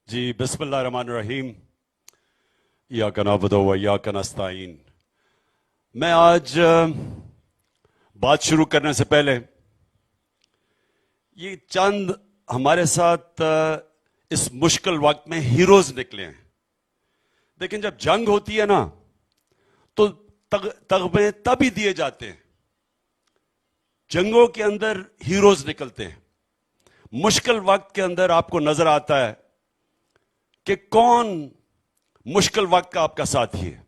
جی بسم اللہ الرحمن الرحیم ایاک نعبد و ایاک نستعین۔ میں آج بات شروع کرنے سے پہلے یہ چند ہمارے ساتھ اس مشکل وقت میں ہیروز نکلے ہیں۔ لیکن جب جنگ ہوتی ہے نا تو تغمے تب ہی دیے جاتے ہیں، جنگوں کے اندر ہیروز نکلتے ہیں۔ مشکل وقت کے اندر آپ کو نظر آتا ہے کہ کون مشکل وقت کا آپ کا ساتھی ہے۔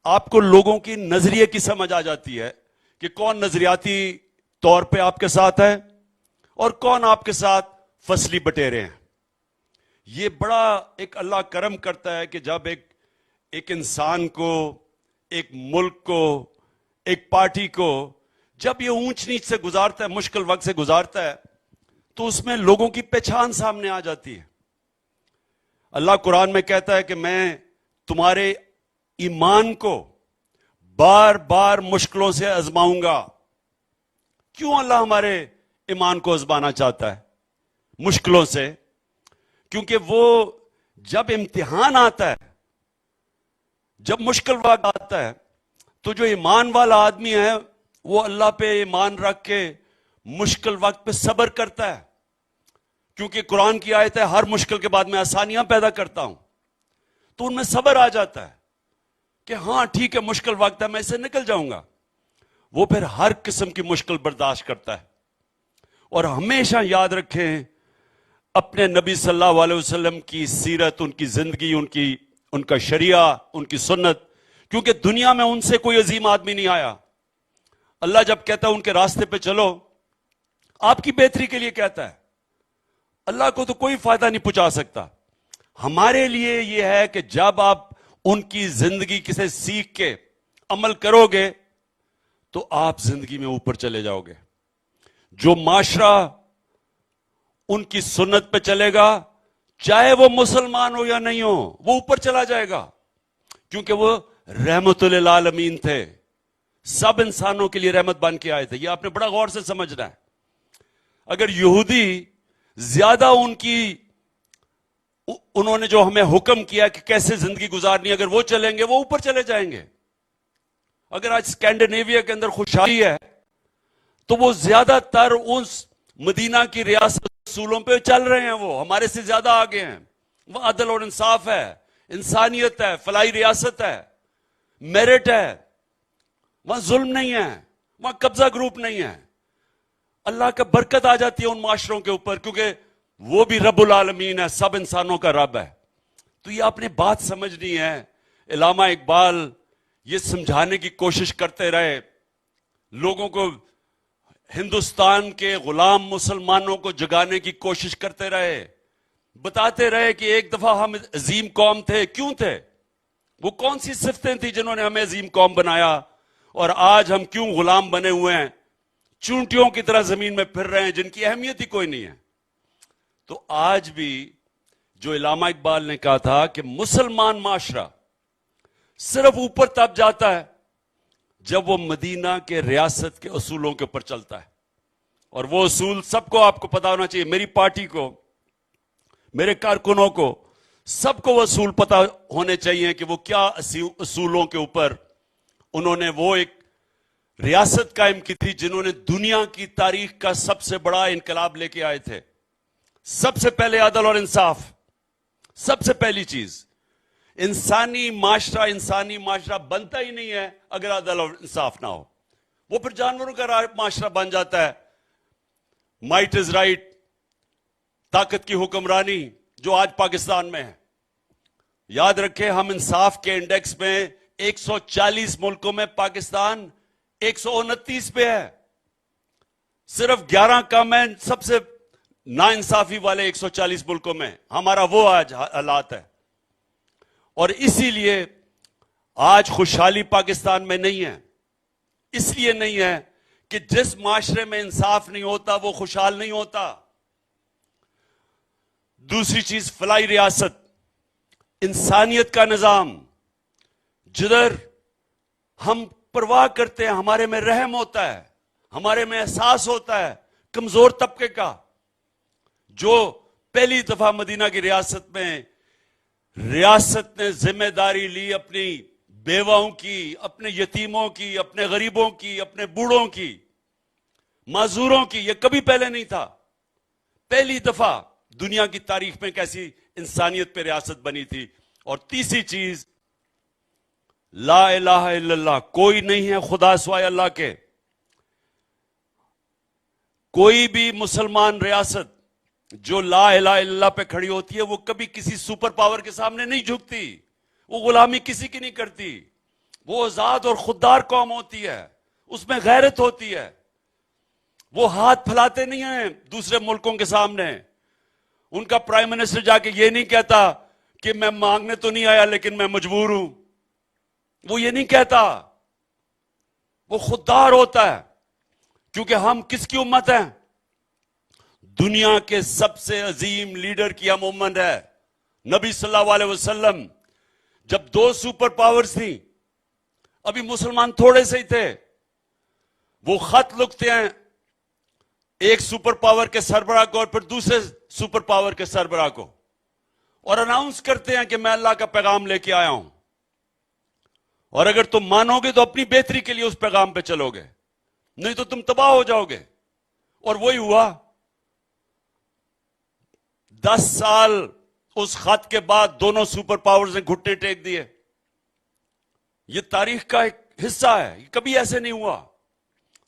آپ کو لوگوں کی نظریے کی سمجھ آ جاتی ہے کہ کون نظریاتی طور پہ آپ کے ساتھ ہے اور کون آپ کے ساتھ فصلی بٹیرے ہیں۔ یہ بڑا ایک اللہ کرم کرتا ہے کہ جب ایک انسان کو، ایک ملک کو، ایک پارٹی کو جب یہ اونچ نیچ سے گزارتا ہے، مشکل وقت سے گزارتا ہے، تو اس میں لوگوں کی پہچان سامنے آ جاتی ہے۔ اللہ قرآن میں کہتا ہے کہ میں تمہارے ایمان کو بار بار مشکلوں سے آزماؤں گا۔ کیوں اللہ ہمارے ایمان کو آزمانا چاہتا ہے؟ مشکلوں سے، کیونکہ وہ جب امتحان آتا ہے، جب مشکل وقت آتا ہے، تو جو ایمان والا آدمی ہے وہ اللہ پہ ایمان رکھ کے مشکل وقت پہ صبر کرتا ہے، کیونکہ قرآن کی آیت ہے ہر مشکل کے بعد میں آسانیاں پیدا کرتا ہوں۔ تو ان میں صبر آ جاتا ہے کہ ہاں ٹھیک ہے، مشکل وقت ہے، میں اسے نکل جاؤں گا۔ وہ پھر ہر قسم کی مشکل برداشت کرتا ہے۔ اور ہمیشہ یاد رکھیں اپنے نبی صلی اللہ علیہ وسلم کی سیرت، ان کی زندگی، ان کا شریعہ، ان کی سنت، کیونکہ دنیا میں ان سے کوئی عظیم آدمی نہیں آیا۔ اللہ جب کہتا ہے ان کے راستے پہ چلو، آپ کی بہتری کے لیے کہتا ہے۔ اللہ کو تو کوئی فائدہ نہیں پہنچا سکتا۔ ہمارے لیے یہ ہے کہ جب آپ ان کی زندگی سے سیکھ کے عمل کرو گے تو آپ زندگی میں اوپر چلے جاؤ گے۔ جو معاشرہ ان کی سنت پہ چلے گا، چاہے وہ مسلمان ہو یا نہیں ہو، وہ اوپر چلا جائے گا، کیونکہ وہ رحمت للعالمین تھے، سب انسانوں کے لیے رحمت بن کے آئے تھے۔ یہ آپ نے بڑا غور سے سمجھنا ہے۔ اگر یہودی زیادہ انہوں نے جو ہمیں حکم کیا کہ کیسے زندگی گزارنی، اگر وہ چلیں گے وہ اوپر چلے جائیں گے۔ اگر آج اسکینڈینیویا کے اندر خوشحالی ہے تو وہ زیادہ تر اس مدینہ کی ریاست اصولوں پہ چل رہے ہیں، وہ ہمارے سے زیادہ آگے ہیں۔ وہ عدل اور انصاف ہے، انسانیت ہے، فلاحی ریاست ہے، میرٹ ہے، وہاں ظلم نہیں ہے، وہاں قبضہ گروپ نہیں ہے۔ اللہ کا برکت آ جاتی ہے ان معاشروں کے اوپر، کیونکہ وہ بھی رب العالمین ہے، سب انسانوں کا رب ہے۔ تو یہ آپ نے بات سمجھنی ہے۔ علامہ اقبال یہ سمجھانے کی کوشش کرتے رہے، لوگوں کو، ہندوستان کے غلام مسلمانوں کو جگانے کی کوشش کرتے رہے، بتاتے رہے کہ ایک دفعہ ہم عظیم قوم تھے۔ کیوں تھے؟ وہ کون سی صفتیں تھیں جنہوں نے ہمیں عظیم قوم بنایا؟ اور آج ہم کیوں غلام بنے ہوئے ہیں، چونٹیوں کی طرح زمین میں پھر رہے ہیں، جن کی اہمیت ہی کوئی نہیں ہے۔ تو آج بھی جو علامہ اقبال نے کہا تھا کہ مسلمان معاشرہ صرف اوپر تب جاتا ہے جب وہ مدینہ کے ریاست کے اصولوں کے اوپر چلتا ہے۔ اور وہ اصول سب کو، آپ کو پتا ہونا چاہیے، میری پارٹی کو، میرے کارکنوں کو، سب کو وہ اصول پتا ہونے چاہیے کہ وہ کیا اصولوں کے اوپر انہوں نے وہ ایک ریاست قائم کی تھی جنہوں نے دنیا کی تاریخ کا سب سے بڑا انقلاب لے کے آئے تھے۔ سب سے پہلے عدل اور انصاف، سب سے پہلی چیز۔ انسانی معاشرہ بنتا ہی نہیں ہے اگر عدل اور انصاف نہ ہو۔ وہ پھر جانوروں کا معاشرہ بن جاتا ہے۔ مائٹ از رائٹ، طاقت کی حکمرانی، جو آج پاکستان میں ہے۔ یاد رکھیں ہم انصاف کے انڈیکس میں 140 ملکوں میں پاکستان 129 پہ ہے، صرف 11 کم ہے سب سے ناانصافی والے 140 ملکوں میں۔ ہمارا وہ آج حالات ہے، اور اسی لیے آج خوشحالی پاکستان میں نہیں ہے۔ اس لیے نہیں ہے کہ جس معاشرے میں انصاف نہیں ہوتا وہ خوشحال نہیں ہوتا۔ دوسری چیز، فلاحی ریاست، انسانیت کا نظام، جدھر ہم پرواہ کرتے ہیں، ہمارے میں رحم ہوتا ہے، ہمارے میں احساس ہوتا ہے کمزور طبقے کا، جو پہلی دفعہ مدینہ کی ریاست میں ریاست نے ذمہ داری لی اپنی بیواؤں کی، اپنے یتیموں کی، اپنے غریبوں کی، اپنے بوڑھوں کی، معذوروں کی. یہ کبھی پہلے نہیں تھا. پہلی دفعہ دنیا کی تاریخ میں کیسی انسانیت پہ ریاست بنی تھی. اور تیسری چیز، لا الہ الا اللہ، کوئی نہیں ہے خدا سوائے اللہ کے. کوئی بھی مسلمان ریاست جو لا الہ الا اللہ پہ کھڑی ہوتی ہے وہ کبھی کسی سپر پاور کے سامنے نہیں جھکتی، وہ غلامی کسی کی نہیں کرتی. وہ آزاد اور خوددار قوم ہوتی ہے، اس میں غیرت ہوتی ہے. وہ ہاتھ پھیلاتے نہیں ہیں دوسرے ملکوں کے سامنے. ان کا پرائم منسٹر جا کے یہ نہیں کہتا کہ میں مانگنے تو نہیں آیا لیکن میں مجبور ہوں. وہ یہ نہیں کہتا. وہ خوددار ہوتا ہے. کیونکہ ہم کس کی امت ہیں؟ دنیا کے سب سے عظیم لیڈر کی ہم امت ہے. نبی صلی اللہ علیہ وسلم جب 2 سپر پاورز تھیں، ابھی مسلمان تھوڑے سے ہی تھے، وہ خط لکھتے ہیں ایک سپر پاور کے سربراہ کو اور پھر دوسرے سپر پاور کے سربراہ کو، اور اناؤنس کرتے ہیں کہ میں اللہ کا پیغام لے کے آیا ہوں، اور اگر تم مانو گے تو اپنی بہتری کے لیے اس پیغام پہ چلو گے، نہیں تو تم تباہ ہو جاؤ گے. اور وہی ہوا. 10 سال اس خط کے بعد دونوں سپر پاورز نے گھٹنے ٹیک دیے. یہ تاریخ کا ایک حصہ ہے، یہ کبھی ایسے نہیں ہوا.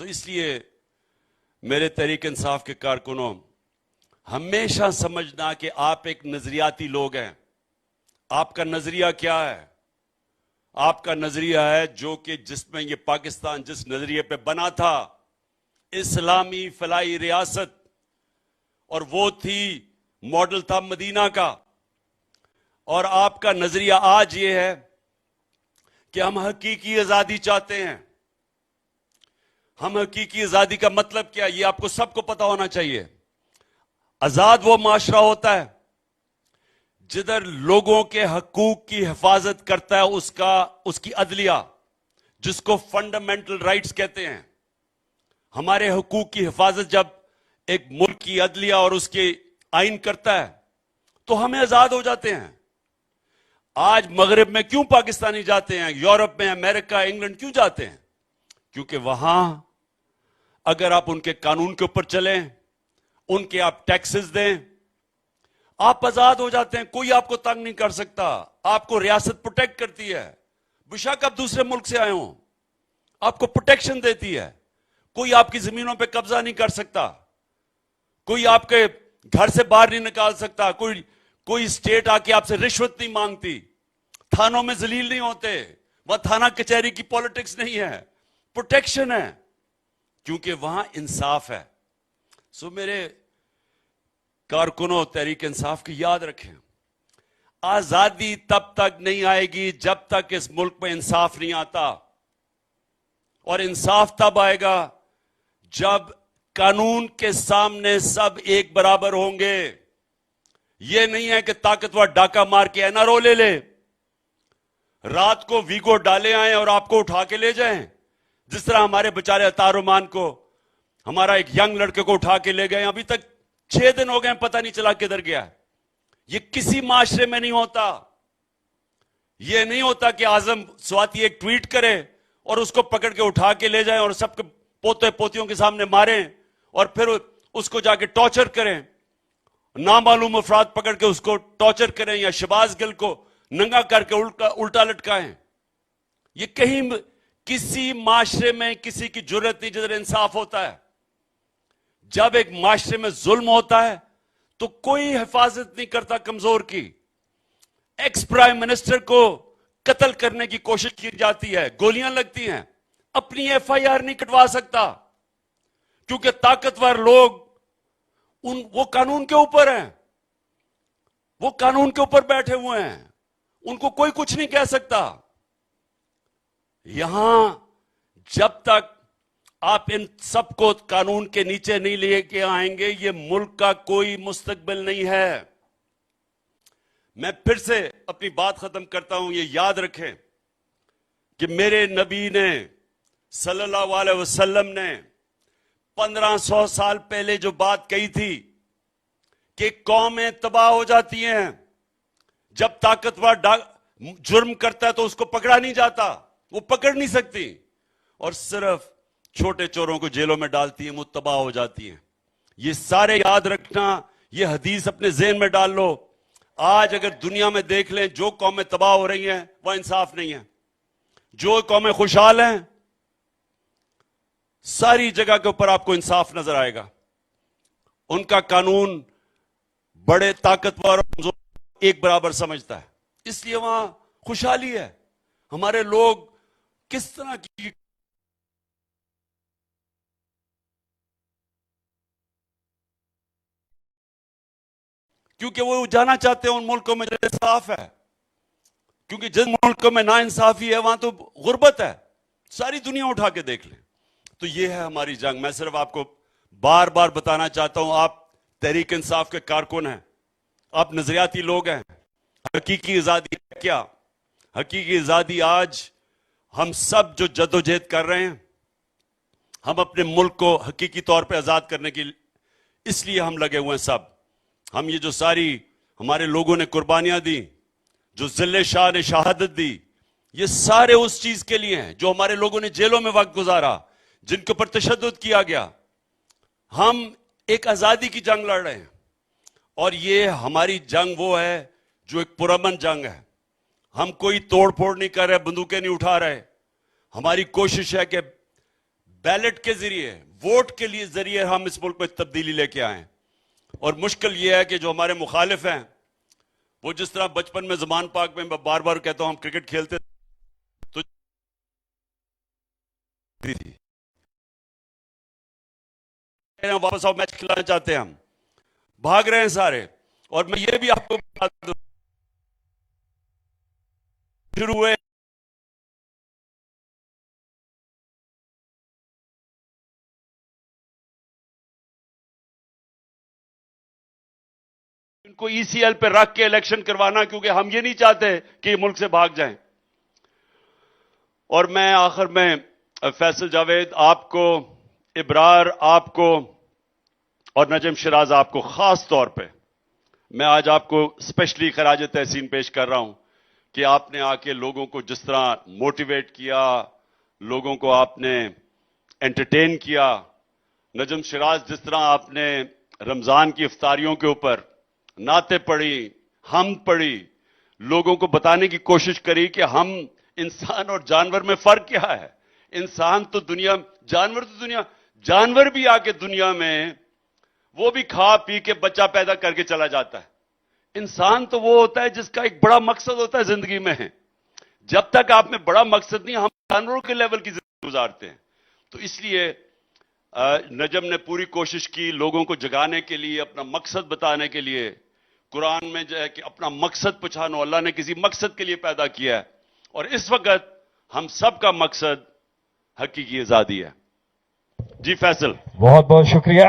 اس لیے میرے تحریک انصاف کے کارکنوں، ہمیشہ سمجھنا کہ آپ ایک نظریاتی لوگ ہیں. آپ کا نظریہ کیا ہے؟ آپ کا نظریہ ہے جو کہ جس میں یہ پاکستان جس نظریے پہ بنا تھا، اسلامی فلاحی ریاست، اور وہ تھی ماڈل تھا مدینہ کا. اور آپ کا نظریہ آج یہ ہے کہ ہم حقیقی آزادی چاہتے ہیں. ہم حقیقی آزادی کا مطلب کیا؟ یہ آپ کو سب کو پتا ہونا چاہیے. آزاد وہ معاشرہ ہوتا ہے جدھر لوگوں کے حقوق کی حفاظت کرتا ہے اس کی عدلیہ، جس کو فنڈامنٹل رائٹس کہتے ہیں. ہمارے حقوق کی حفاظت جب ایک ملک کی عدلیہ اور اس کے آئین کرتا ہے تو ہمیں آزاد ہو جاتے ہیں. آج مغرب میں کیوں پاکستانی جاتے ہیں؟ یورپ میں، امریکہ، انگلینڈ کیوں جاتے ہیں؟ کیونکہ وہاں اگر آپ ان کے قانون کے اوپر چلیں، ان کے آپ ٹیکسز دیں، آپ آزاد ہو جاتے ہیں. کوئی آپ کو تنگ نہیں کر سکتا. آپ کو ریاست پروٹیکٹ کرتی ہے. بشک آپ دوسرے ملک سے آئے ہوں، آپ کو پروٹیکشن دیتی ہے. کوئی آپ کی زمینوں پہ قبضہ نہیں کر سکتا. کوئی آپ کے گھر سے باہر نہیں نکال سکتا. کوئی اسٹیٹ آ کے آپ سے رشوت نہیں مانگتی. تھانوں میں ذلیل نہیں ہوتے. وہ تھانہ کچہری کی پالیٹکس نہیں ہے، پروٹیکشن ہے، کیونکہ وہاں انصاف ہے. میرے کارکنوں تحریک انصاف کی یاد رکھیں، آزادی تب تک نہیں آئے گی جب تک اس ملک میں انصاف نہیں آتا. اور انصاف تب آئے گا جب قانون کے سامنے سب ایک برابر ہوں گے. یہ نہیں ہے کہ طاقتور ڈاکہ مار کے این آر او لے لے، رات کو ویگو ڈالے آئیں اور آپ کو اٹھا کے لے جائیں. جس طرح ہمارے بیچارے عطار رحمان کو، ہمارا ایک ینگ لڑکے کو اٹھا کے لے گئے، ابھی تک 6 دن ہو گئے پتہ نہیں چلا کدھر گیا. یہ کسی معاشرے میں نہیں ہوتا. یہ نہیں ہوتا کہ اعظم سواتی ایک ٹویٹ کرے اور اس کو پکڑ کے اٹھا کے لے جائیں اور سب کے پوتے پوتیوں کے سامنے ماریں اور پھر اس کو جا کے ٹارچر کریں. نامعلوم افراد پکڑ کے اس کو ٹارچر کریں یا شہباز گل کو ننگا کر کے الٹا لٹکائیں. یہ کہیں کسی معاشرے میں کسی کی جرت نہیں جدھر انصاف ہوتا ہے. جب ایک معاشرے میں ظلم ہوتا ہے تو کوئی حفاظت نہیں کرتا کمزور کی. ایکس پرائم منسٹر کو قتل کرنے کی کوشش کی جاتی ہے، گولیاں لگتی ہیں، اپنی ایف آئی آر نہیں کٹوا سکتا کیونکہ طاقتور لوگ وہ قانون کے اوپر ہیں، وہ قانون کے اوپر بیٹھے ہوئے ہیں، ان کو کوئی کچھ نہیں کہہ سکتا. یہاں جب تک آپ ان سب کو قانون کے نیچے نہیں لے کے آئیں گے، یہ ملک کا کوئی مستقبل نہیں ہے. میں پھر سے اپنی بات ختم کرتا ہوں. یہ یاد رکھیں کہ میرے نبی نے صلی اللہ علیہ وسلم نے 1500 سال پہلے جو بات کہی تھی کہ قومیں تباہ ہو جاتی ہیں جب طاقتور جرم کرتا ہے تو اس کو پکڑا نہیں جاتا، وہ پکڑ نہیں سکتی، اور صرف چھوٹے چوروں کو جیلوں میں ڈالتی ہیں، وہ تباہ ہو جاتی ہیں۔ یہ سارے یاد رکھنا، یہ حدیث اپنے ذہن میں ڈال لو۔ آج اگر دنیا میں دیکھ لیں جو قومیں تباہ ہو رہی ہیں وہ انصاف نہیں ہے، جو قومیں خوشحال ہیں ساری جگہ کے اوپر آپ کو انصاف نظر آئے گا۔ ان کا قانون بڑے طاقتور اور کمزور ایک برابر سمجھتا ہے، اس لیے وہاں خوشحالی ہے۔ ہمارے لوگ کس طرح کی کیونکہ وہ جانا چاہتے ہیں ان ملکوں میں جو انصاف ہے، کیونکہ جن ملکوں میں نا انصافی ہے وہاں تو غربت ہے، ساری دنیا اٹھا کے دیکھ لیں۔ تو یہ ہے ہماری جنگ۔ میں صرف آپ کو بار بار بتانا چاہتا ہوں، آپ تحریک انصاف کے کارکن ہیں، آپ نظریاتی لوگ ہیں۔ حقیقی آزادی ہے کیا؟ حقیقی آزادی آج ہم سب جو جدوجہد کر رہے ہیں، ہم اپنے ملک کو حقیقی طور پہ آزاد کرنے کی اس لیے ہم لگے ہوئے ہیں سب۔ ہم یہ جو ساری ہمارے لوگوں نے قربانیاں دی، جو ذل شاہ نے شہادت دی، یہ سارے اس چیز کے لیے ہیں۔ جو ہمارے لوگوں نے جیلوں میں وقت گزارا، جن کے اوپر تشدد کیا گیا، ہم ایک آزادی کی جنگ لڑ رہے ہیں، اور یہ ہماری جنگ وہ ہے جو ایک پرامن جنگ ہے۔ ہم کوئی توڑ پھوڑ نہیں کر رہے، بندوقیں نہیں اٹھا رہے۔ ہماری کوشش ہے کہ بیلٹ کے ذریعے، ووٹ کے لیے ذریعے ہم اس ملک میں تبدیلی لے کے آئیں۔ اور مشکل یہ ہے کہ جو ہمارے مخالف ہیں، وہ جس طرح بچپن میں زمان پاک میں بار بار کہتا ہوں ہم کرکٹ کھیلتے تو واپس آؤ میچ کھلانا چاہتے ہیں، ہم بھاگ رہے ہیں سارے۔ اور میں یہ بھی آپ کو بتا دوں، شروع ہوئے ان کو ای سی ایل پہ رکھ کے الیکشن کروانا، کیونکہ ہم یہ نہیں چاہتے کہ یہ ملک سے بھاگ جائیں۔ اور میں آخر میں فیصل جاوید آپ کو، ابرار آپ کو، اور نجم شراز آپ کو خاص طور پہ میں آج آپ کو اسپیشلی خراج تحسین پیش کر رہا ہوں کہ آپ نے آ کے لوگوں کو جس طرح موٹیویٹ کیا، لوگوں کو آپ نے انٹرٹین کیا۔ نجم شراز جس طرح آپ نے رمضان کی افطاریوں کے اوپر نعتیں پڑھی، حمد پڑھی، لوگوں کو بتانے کی کوشش کری کہ ہم انسان اور جانور میں فرق کیا ہے۔ انسان تو دنیا، جانور بھی آ کے دنیا میں وہ بھی کھا پی کے بچہ پیدا کر کے چلا جاتا ہے۔ انسان تو وہ ہوتا ہے جس کا ایک بڑا مقصد ہوتا ہے زندگی میں۔ جب تک آپ میں بڑا مقصد نہیں، ہم جانوروں کے لیول کی زندگی گزارتے ہیں۔ تو اس لیے نجم نے پوری کوشش کی لوگوں کو جگانے کے لیے، اپنا مقصد بتانے کے لیے۔ قرآن میں جو ہے کہ اپنا مقصد پہچانو، اللہ نے کسی مقصد کے لیے پیدا کیا ہے، اور اس وقت ہم سب کا مقصد حقیقی آزادی ہے۔ جی فیصل، بہت بہت شکریہ۔